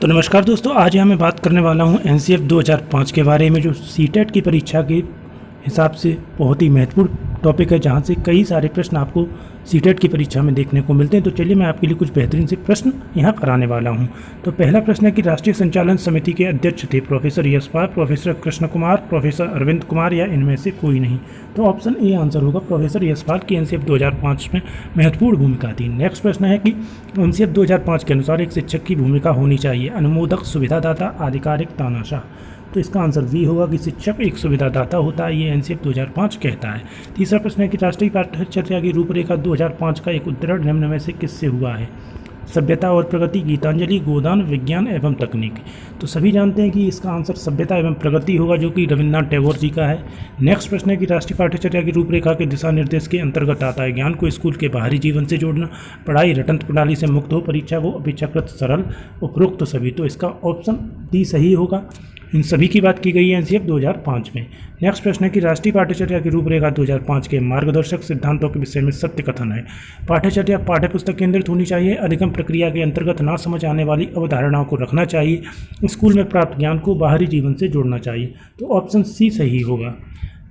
तो नमस्कार दोस्तों, आज यहाँ मैं बात करने वाला हूँ एनसीएफ 2005 के बारे में, जो सीटेट की परीक्षा के हिसाब से बहुत ही महत्वपूर्ण टॉपिक है, जहाँ से कई सारे प्रश्न आपको सीटेट की परीक्षा में देखने को मिलते हैं। तो चलिए मैं आपके लिए कुछ बेहतरीन से प्रश्न यहाँ कराने वाला हूँ। तो पहला प्रश्न है कि राष्ट्रीय संचालन समिति के अध्यक्ष थे professor Yashpal, professor Krishna Kumar, professor Arvind Kumar या इनमें से कोई नहीं। तो ऑप्शन ए आंसर होगा, प्रोफेसर यशपाल की एनसीएफ 2005 में महत्वपूर्ण भूमिका थी। नेक्स्ट प्रश्न है कि एनसीएफ 2005 के अनुसार एक शिक्षक की भूमिका होनी चाहिए, अनुमोदक, सुविधादाता, आधिकारिक, तानाशाह। तो इसका आंसर वी होगा कि शिक्षक एक सुविधादाता होता है, ये एनसीएफ 2005 कहता है। तीसरा प्रश्न है कि राष्ट्रीय पाठ्यचर्या की रूपरेखा 2005 का एक उद्धरण निम्न में से किससे हुआ है? सभ्यता और प्रगति, गीतांजलि, गोदान, विज्ञान एवं तकनीक। तो सभी जानते हैं कि इसका आंसर सभ्यता एवं प्रगति होगा, जो कि रविन्द्रनाथ टैगोर जी का है। नेक्स्ट प्रश्न है कि राष्ट्रीय पाठ्यचर्या की रूपरेखा के दिशा निर्देश के अंतर्गत आता है ज्ञान को स्कूल के बाहरी जीवन से जोड़ना, पढ़ाई रटन प्रणाली से मुक्त हो, परीक्षा को अपेक्षाकृत सरल, उपरोक्त सभी। तो इसका ऑप्शन डी सही होगा। इन सभी की बात की गई है एनसीएफ 2005 में। नेक्स्ट प्रश्न है कि राष्ट्रीय पाठ्यचर्या की रूपरेखा 2005 के मार्गदर्शक सिद्धांतों के विषय में सत्य कथन है। पाठ्यचर्या पाठ्यपुस्तक केंद्रित होनी चाहिए, अधिगम प्रक्रिया के अंतर्गत ना समझ आने वाली अवधारणाओं को रखना चाहिए, स्कूल में प्राप्त ज्ञान को बाहरी जीवन से जोड़ना चाहिए। तो ऑप्शन सी सही होगा।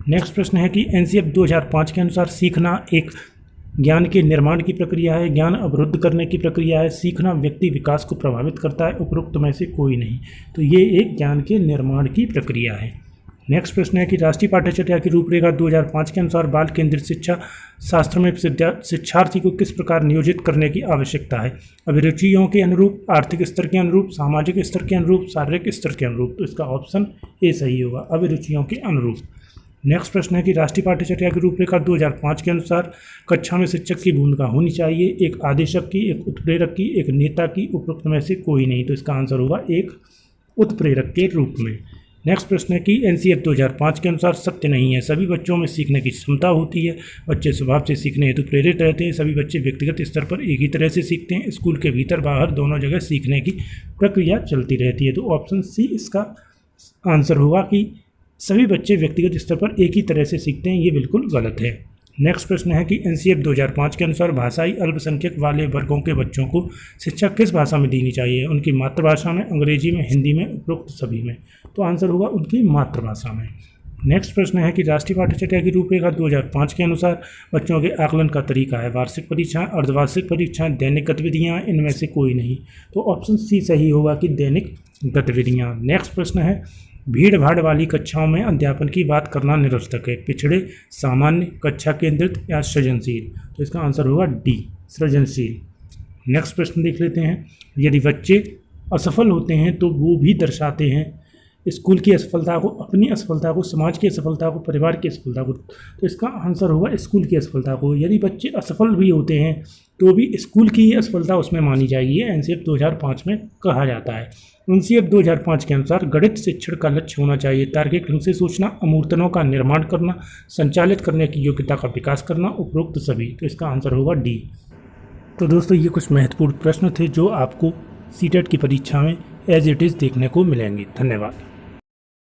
नेक्स्ट प्रश्न है कि एनसीएफ 2005 के अनुसार सीखना एक ज्ञान के निर्माण की प्रक्रिया है, ज्ञान अवरुद्ध करने की प्रक्रिया है, सीखना व्यक्ति विकास को प्रभावित करता है, उपरोक्त में से कोई नहीं। तो ये एक ज्ञान के निर्माण की प्रक्रिया है। नेक्स्ट प्रश्न है कि राष्ट्रीय पाठ्यचर्या की रूपरेखा 2005 के अनुसार बाल केंद्रित शिक्षा शास्त्र में शिक्षार्थी को किस प्रकार नियोजित करने की आवश्यकता है? अभिरुचियों के अनुरूप, आर्थिक स्तर के अनुरूप, सामाजिक स्तर के अनुरूप, शारीरिक स्तर के अनुरूप। तो इसका ऑप्शन ए सही होगा, अभिरुचियों के अनुरूप। नेक्स्ट प्रश्न है कि राष्ट्रीय पाठ्यचर्या की रूपरेखा 2005 के अनुसार कक्षा में शिक्षक की भूमिका होनी चाहिए, एक आदेशक की, एक उत्प्रेरक की, एक नेता की, उपरोक्त में से कोई नहीं। तो इसका आंसर होगा एक उत्प्रेरक के रूप में। नेक्स्ट प्रश्न है कि एनसीएफ 2005 के अनुसार सत्य नहीं है, सभी बच्चों में सीखने की क्षमता होती है, बच्चे स्वभाव से सीखने हेतु प्रेरित रहते हैं, सभी बच्चे व्यक्तिगत स्तर पर एक ही तरह से सीखते हैं, स्कूल के भीतर बाहर दोनों जगह सीखने की प्रक्रिया चलती रहती है। तो ऑप्शन सी इसका आंसर होगा कि सभी बच्चे व्यक्तिगत स्तर पर एक ही तरह से सीखते हैं, ये बिल्कुल गलत है। नेक्स्ट प्रश्न है कि एनसीएफ 2005 के अनुसार भाषाई अल्पसंख्यक वाले वर्गों के बच्चों को शिक्षा किस भाषा में देनी चाहिए? उनकी मातृभाषा में, अंग्रेजी में, हिंदी में, उपरोक्त सभी में। तो आंसर होगा उनकी मातृभाषा में। नेक्स्ट प्रश्न है कि राष्ट्रीय पाठ्यचर्या की रूपरेखा 2005 के अनुसार बच्चों के आकलन का तरीका है वार्षिक परीक्षाएं, अर्धवार्षिक परीक्षाएं, दैनिक गतिविधियां, इनमें से कोई नहीं। तो ऑप्शन सी सही होगा कि दैनिक गतिविधियां। नेक्स्ट प्रश्न है भीड़ भाड़ वाली कक्षाओं में अध्यापन की बात करना निरर्थक है, पिछड़े, सामान्य, कक्षा केंद्रित या सृजनशील। तो इसका आंसर होगा डी, सृजनशील। नेक्स्ट प्रश्न देख लेते हैं, यदि बच्चे असफल होते हैं तो वो भी दर्शाते हैं स्कूल की असफलता को, अपनी असफलता को, समाज की असफलता को, परिवार की असफलता को। तो इसका आंसर होगा स्कूल की असफलता को। यदि बच्चे असफल भी होते हैं तो भी स्कूल की ही असफलता उसमें मानी जाएगी, ये एनसीएफ 2005 में कहा जाता है। एनसीएफ 2005 के अनुसार गणित शिक्षण का लक्ष्य होना चाहिए तार्किक ढंग से सोचना, अमूर्तनों का निर्माण करना, संचालित करने की योग्यता का विकास करना, उपरोक्त सभी। तो इसका आंसर होगा डी। तो दोस्तों, ये कुछ महत्वपूर्ण प्रश्न थे जो आपको सीटेट की परीक्षा में एज इट इज़ देखने को मिलेंगे। धन्यवाद।